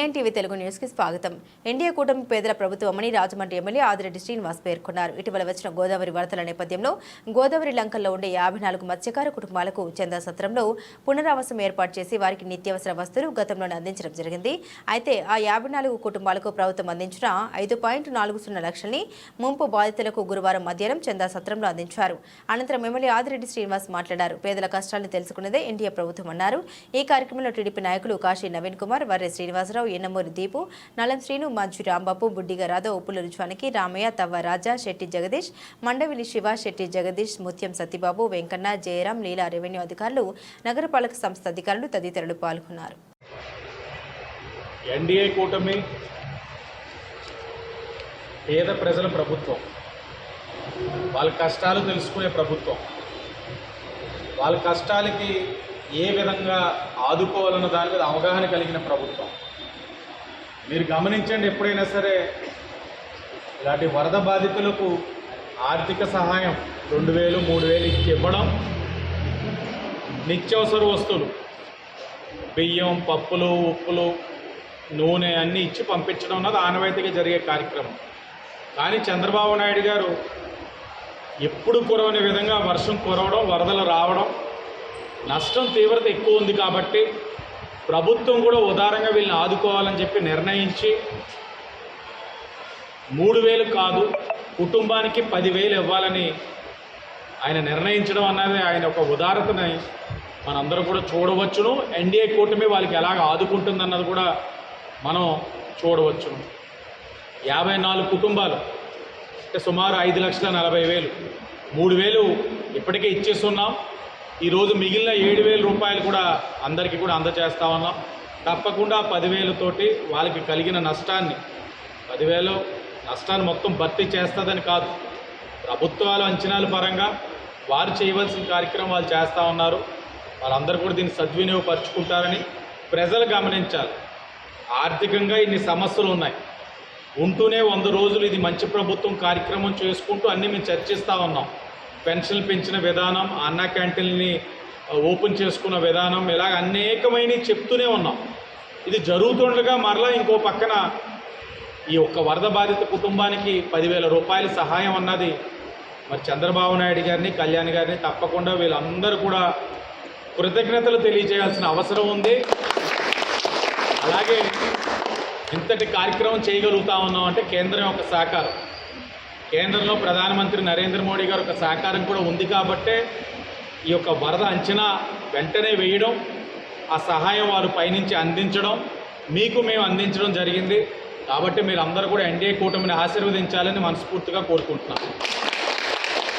N9 TV Telugu news కి స్వాగతం. NDA కూటమి పేదల ప్రభుత్వమని రాజమండ్రి ఎమ్మెల్యే ఆదిరెడ్డి శ్రీనివాస్ పేర్కొన్నారు. ఇటీవల వచ్చిన గోదావరి వరదల నేపథ్యంలో గోదావరి లంకల్లో ఉండే 54 మత్స్యకార కుటుంబాలకు చందా సత్రంలో పునరావాసం ఏర్పాటు చేసి వారికి నిత్యావసర వస్తువులు గతంలోనే అందించడం జరిగింది. అయితే ఆ 54 కుటుంబాలకు ప్రభుత్వం అందించిన 5.40 లక్షల్ని ముంపు బాధితులకు గురువారం మధ్యాహ్నం చందా సత్రంలో అందించారు. అనంతరం ఎమ్మెల్యే ఆదిరెడ్డి శ్రీనివాస్ మాట్లాడారు. పేదల కష్టాలను తెలుసుకున్నదే ఎన్డీఏ ప్రభుత్వం అన్నారు. ఈ కార్యక్రమంలో టీడీపీ నాయకులు కాశీ నవీన్ కుమార్, వర్రె శ్రీనివాసరావు, ఎన్నమూరి దీపు, నలం శ్రీను, మంచు రాంబాబు, బుడ్డిగ రాధవ్, ఉప్పులూరు జానకి, రామయ్య, తవ్వ రాజా, శెట్టి జగదీష్, మండవిలి శివ, శెట్టి జగదీష్, ముత్యం సత్యబాబు, వెంకన్న, జయరాం, లీలా, రెవెన్యూ అధికారులు, నగరపాలక సంస్థ అధికారులు తదితరులు పాల్గొన్నారు. ఎన్డీఏ కూటమి పేద ప్రజల ప్రభుత్వం, వాళ్ళ కష్టాలు తెలుసుకునే ప్రభుత్వం, వాళ్ళ కష్టాలకి ఏ విధంగా ఆదుకోవాలన్న దాని మీద అవగాహన కలిగిన ప్రభుత్వం. మీరు గమనించండి, ఎప్పుడైనా సరే ఇలాంటి వరద బాధితులకు ఆర్థిక సహాయం 2,000, 3,000 ఇవ్వడం, నిత్యావసర వస్తువులు బియ్యం, పప్పులు, ఉప్పులు, నూనె అన్నీ ఇచ్చి పంపించడం అన్నది ఆనవాయితీగా జరిగే కార్యక్రమం. కానీ చంద్రబాబు నాయుడు గారు ఎప్పుడు కురవని విధంగా వర్షం కురవడం, వరదలు రావడం, నష్టం తీవ్రత ఎక్కువ ఉంది కాబట్టి ప్రభుత్వం కూడా ఉదారంగా వీళ్ళని ఆదుకోవాలని చెప్పి నిర్ణయించి 3,000 కాదు, కుటుంబానికి 10,000 ఇవ్వాలని ఆయన నిర్ణయించడం అన్నది ఆయన ఒక ఉదారతని మనందరం కూడా చూడవచ్చును. ఎన్డీఏ కూటమి వాళ్ళకి ఎలాగ ఆదుకుంటుందన్నది కూడా మనం చూడవచ్చును. 54 కుటుంబాలు అంటే సుమారు 5,40,000, 3,000 ఇప్పటికే ఇచ్చేస్తున్నాం. ఈరోజు మిగిలిన 7,000 రూపాయలు కూడా అందరికీ కూడా అందజేస్తా ఉన్నాం. తప్పకుండా 10,000 తోటి వాళ్ళకి కలిగిన నష్టాన్ని 10,000 నష్టాన్ని మొత్తం భర్తీ చేస్తుందని కాదు, ప్రభుత్వాల అంచనాల పరంగా వారు చేయవలసిన కార్యక్రమం వాళ్ళు చేస్తూ ఉన్నారు. వాళ్ళందరూ కూడా దీన్ని సద్వినియోగపరుచుకుంటారని ప్రజలు గమనించాలి. ఆర్థికంగా ఇన్ని సమస్యలు ఉన్నాయి ఉంటూనే 100 రోజులు ఇది మంచి ప్రభుత్వం కార్యక్రమం చేసుకుంటూ అన్నీ మేము చర్చిస్తూ ఉన్నాం. పెన్షన్లు పెంచిన విధానం, అన్న క్యాంటీన్ని ఓపెన్ చేసుకున్న విధానం, ఇలాగ అనేకమైనవి చెప్తూనే ఉన్నాం. ఇది జరుగుతుండగా మరలా ఇంకో పక్కన ఈ ఒక్క వరద బాధిత కుటుంబానికి 10,000 రూపాయల సహాయం అన్నది మరి చంద్రబాబు నాయుడు గారిని, కళ్యాణ్ గారిని తప్పకుండా వీళ్ళందరూ కూడా కృతజ్ఞతలు తెలియజేయాల్సిన అవసరం ఉంది. అలాగే ఇంతటి కార్యక్రమం చేయగలుగుతా ఉన్నాం అంటే కేంద్రం యొక్క సహకారం, కేంద్రంలో ప్రధానమంత్రి నరేంద్ర మోడీ గారు ఒక సహకారం కూడా ఉంది కాబట్టే ఈ యొక్క వరద అంచనా వెంటనే వేయడం, ఆ సహాయం వారు పైనుంచి అందించడం, మీకు మేము అందించడం జరిగింది. కాబట్టి మీరు అందరూ కూడా ఎన్డీఏ కూటమిని ఆశీర్వదించాలని మనస్ఫూర్తిగా కోరుకుంటున్నాం.